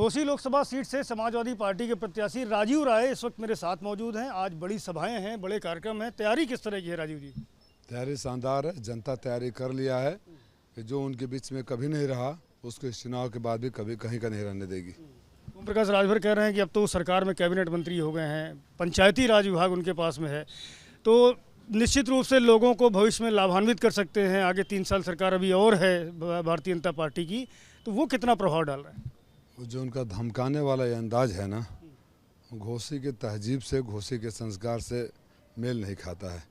Ghosi Lok Sabha seat से Samajwadi party के प्रत्याशी राजीव राय इस वक्त मेरे साथ मौजूद हैं। आज बड़ी सभाएं हैं, बड़े कार्यक्रम हैं। तैयारी किस तरह की है राजीव जी? तैयारी शानदार है। जनता तैयारी कर लिया है कि जो उनके बीच में कभी नहीं रहा उसको इस चुनाव के बाद भी कभी कहीं का नहीं रहने देगी। ओम प्रकाश राजभर कह रहे हैं कि अब तो सरकार में कैबिनेट मंत्री हो गए हैं, पंचायती राज विभाग उनके पास में है, तो निश्चित रूप से लोगों को भविष्य में लाभान्वित कर सकते हैं। आगे 3 साल सरकार अभी और है भारतीय जनता पार्टी की, तो वो कितना प्रभाव डाल रहा है? जो उनका धमकाने वाला ये अंदाज है ना, घोसी के तहजीब से, घोसी के संस्कार से मेल नहीं खाता है।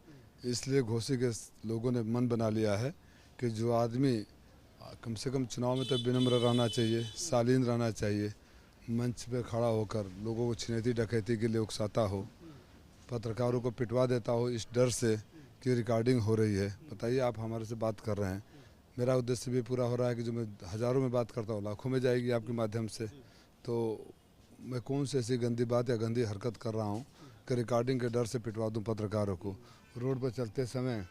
इसलिए घोसी के लोगों ने मन बना लिया है कि जो आदमी कम से कम चुनाव में तो विनम्र रहना चाहिए, शालीन रहना चाहिए, मंच पे खड़ा होकर लोगों को छिनैती डकैती के लिए उकसाता हो, पत्रकारों को पिटवा देता हो इस डर से कि रिकॉर्डिंग हो रही है। बताइए, आप हमारे से बात कर रहे हैं, मेरा उद्देश्य भी पूरा हो रहा है कि जो मैं हज़ारों में बात करता हूँ लाखों में जाएगी आपके माध्यम से। तो मैं कौन सी ऐसी गंदी बात या गंदी हरकत कर रहा हूँ कि रिकॉर्डिंग के डर से पिटवा दूँ पत्रकारों को। रोड पर चलते समय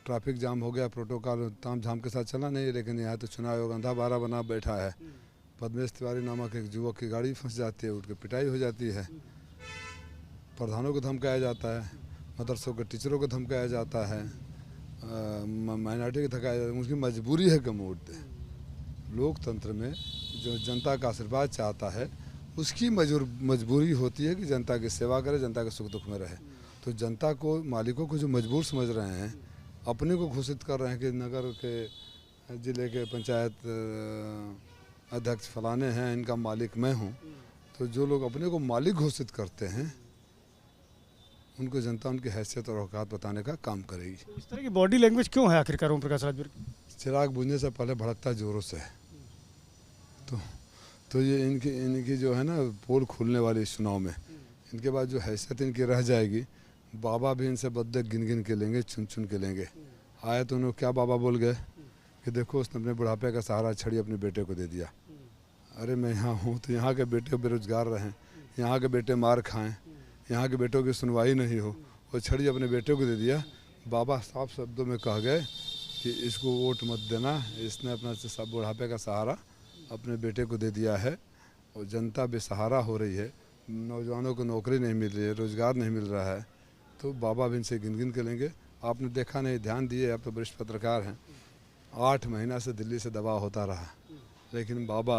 ट्रैफिक जाम हो गया, प्रोटोकॉल ताम झाम के साथ चला नहीं, लेकिन यहाँ तो चुनाव आयोग अंधा बारह बना बैठा है। पद्मेश तिवारी नामक एक युवक की गाड़ी फंस जाती है, उठ के पिटाई हो जाती है, प्रधानों को धमकाया जाता है, मदरसों के टीचरों को धमकाया जाता है, माइनॉरिटी को धमकाया जाता है। उनकी मजबूरी है कि वोट दे। लोकतंत्र में जो जनता का आशीर्वाद चाहता है उसकी मजबूरी होती है कि जनता की सेवा करे, जनता के सुख दुख में रहे। तो जनता को, मालिकों को जो मजबूर समझ रहे हैं, अपने को घोषित कर रहे हैं कि नगर के, ज़िले के पंचायत अध्यक्ष फलाने हैं, इनका मालिक मैं हूँ, तो जो लोग अपने को मालिक घोषित करते हैं उनको जनता उनकी हैसियत और औकात बताने का काम करेगी। इस तरह की बॉडी लैंग्वेज क्यों है आखिरकार ओम प्रकाश राजभर? चिराग बुझने से पहले भड़कता जोरों से है। तो ये इनकी जो है ना पोल खुलने वाली इस चुनाव में, इनके बाद जो हैसियत इनकी रह जाएगी, बाबा भी इनसे बदले गिन गिन के लेंगे, चुन चुन के लेंगे। आए तो उन्होंने क्या बाबा बोल गए कि देखो उसने अपने बुढ़ापे का सहारा छड़ी अपने बेटे को दे दिया। अरे मैं यहाँ हूँ तो यहाँ के बेटे बेरोजगार रहें, यहाँ के बेटे मार खाएं, यहाँ के बेटों की सुनवाई नहीं हो, वो छड़ी अपने बेटे को दे दिया। बाबा साफ शब्दों में कह गए कि इसको वोट मत देना, इसने अपना सब बुढ़ापे का सहारा अपने बेटे को दे दिया है और जनता बेसहारा हो रही है, नौजवानों को नौकरी नहीं मिल रही है, रोज़गार नहीं मिल रहा है, तो बाबा भी इनसे गिन गिन के लेंगे। आपने देखा नहीं, ध्यान दिए, आप तो वरिष्ठ पत्रकार हैं, 8 महीना से दिल्ली से दबाव होता रहा, लेकिन बाबा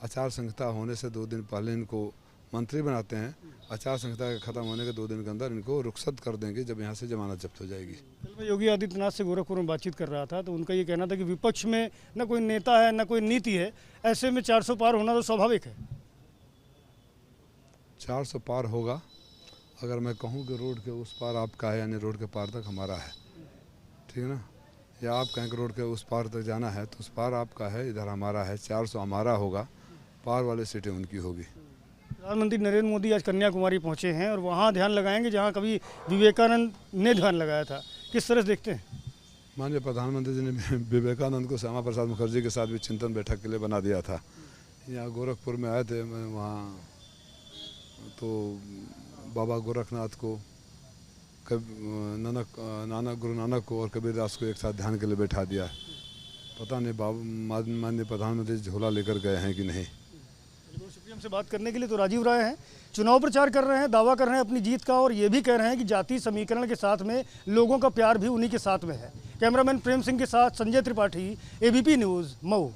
आचार संहिता होने से 2 दिन पहले इनको मंत्री बनाते हैं। आचार संहिता के खत्म होने के 2 दिन के अंदर इनको रुखसत कर देंगे जब यहाँ से जमानत जब्त हो जाएगी। कल मैं योगी आदित्यनाथ से गोरखपुर में बातचीत कर रहा था, तो उनका ये कहना था कि विपक्ष में न कोई नेता है न कोई नीति है, ऐसे में 400 पार होना तो स्वाभाविक है। 400 पार होगा अगर मैं कहूँ कि रोड के उस पार आपका है, यानी रोड के पार तक हमारा है, ठीक है ना, या आप कहें कि रोड के उस पार तक जाना है तो उस पार आपका है, इधर हमारा है। 400 हमारा होगा, पार वाली सीटें उनकी होगी। प्रधानमंत्री नरेंद्र मोदी आज कन्याकुमारी पहुंचे हैं और वहां ध्यान लगाएंगे जहां कभी विवेकानंद ने ध्यान लगाया था। किस तरह से देखते हैं? माननीय प्रधानमंत्री जी ने विवेकानंद को श्यामा प्रसाद मुखर्जी के साथ भी चिंतन बैठक के लिए बना दिया था। यहाँ गोरखपुर में आए थे, मैं वहाँ तो बाबा गोरखनाथ को, गुरु नानक को और कबीरदास को एक साथ ध्यान के लिए बैठा दिया। पता नहीं माननीय प्रधानमंत्री झोला लेकर गए हैं कि नहीं। शुक्रिया हमसे बात करने के लिए। तो राजीव राय हैं, चुनाव प्रचार कर रहे हैं, दावा कर रहे हैं अपनी जीत का, और ये भी कह रहे हैं कि जातीय समीकरण के साथ में लोगों का प्यार भी उन्हीं के साथ में है। कैमरामैन प्रेम सिंह के साथ संजय त्रिपाठी, ABP न्यूज़, मऊ।